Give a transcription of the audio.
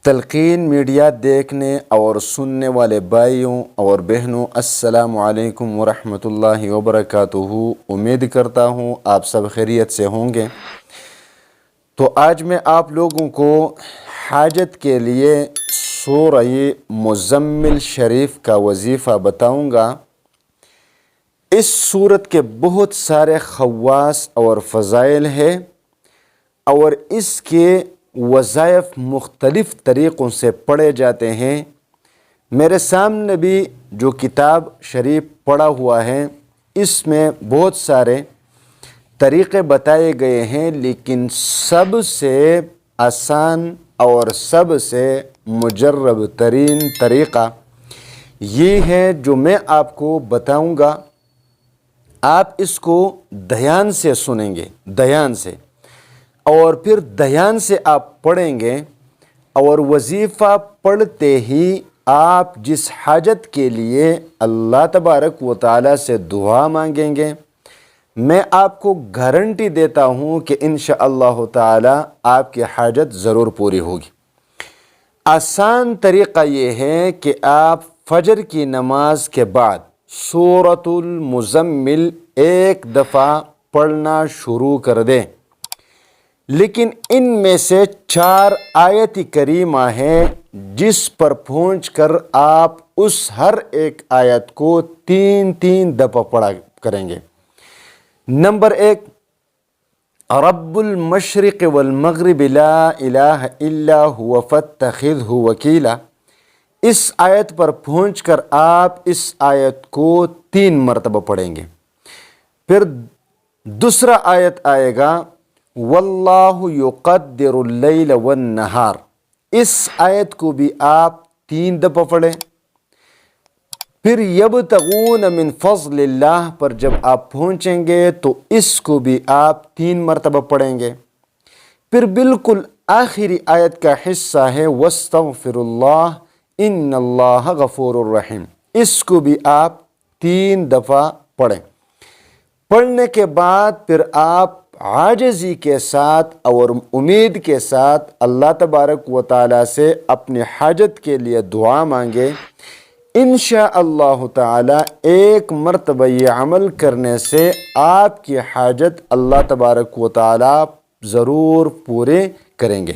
تلقین میڈیا دیکھنے اور سننے والے بھائیوں اور بہنوں، السلام علیکم ورحمۃ اللہ وبرکاتہ۔ امید کرتا ہوں آپ سب خیریت سے ہوں گے۔ تو آج میں آپ لوگوں کو حاجت کے لیے سورہ مزمل شریف کا وظیفہ بتاؤں گا۔ اس سورت کے بہت سارے خواص اور فضائل ہیں اور اس کے وظائف مختلف طریقوں سے پڑھے جاتے ہیں۔ میرے سامنے بھی جو کتاب شریف پڑھا ہوا ہے اس میں بہت سارے طریقے بتائے گئے ہیں، لیکن سب سے آسان اور سب سے مجرب ترین طریقہ یہ ہے جو میں آپ کو بتاؤں گا۔ آپ اس کو دھیان سے سنیں گے، دھیان سے، اور پھر دھیان سے آپ پڑھیں گے، اور وظیفہ پڑھتے ہی آپ جس حاجت کے لیے اللہ تبارک و تعالی سے دعا مانگیں گے، میں آپ کو گارنٹی دیتا ہوں کہ انشاءاللہ تعالی آپ کی حاجت ضرور پوری ہوگی۔ آسان طریقہ یہ ہے کہ آپ فجر کی نماز کے بعد سورۃ المزمل ایک دفعہ پڑھنا شروع کر دیں، لیکن ان میں سے 4 آیت کریمہ ہیں جس پر پہنچ کر آپ اس ہر ایک آیت کو 3 دفعہ پڑھا کریں گے۔ نمبر 1، رب المشرق والمغرب لا الہ الا هو فاتخذہ وکیلا۔ اس آیت پر پہنچ کر آپ اس آیت کو 3 مرتبہ پڑھیں گے۔ پھر دوسرا آیت آئے گا، واللہ یقدر اللیل والنہار۔ اس آیت کو بھی آپ 3 دفعہ پڑھیں۔ پھر یبتغون من فضل اللہ پر جب آپ پہنچیں گے تو اس کو بھی آپ 3 مرتبہ پڑھیں گے۔ پھر بالکل آخری آیت کا حصہ ہے، واستغفر اللہ ان اللہ غفور الرحیم۔ اس کو بھی آپ 3 دفعہ پڑھیں۔ پڑھنے کے بعد پھر آپ عاجزی کے ساتھ اور امید کے ساتھ اللہ تبارک و تعالی سے اپنی حاجت کے لیے دعا مانگے۔ انشاءاللہ تعالی ایک مرتبہ یہ عمل کرنے سے آپ کی حاجت اللہ تبارک و تعالی ضرور پورے کریں گے۔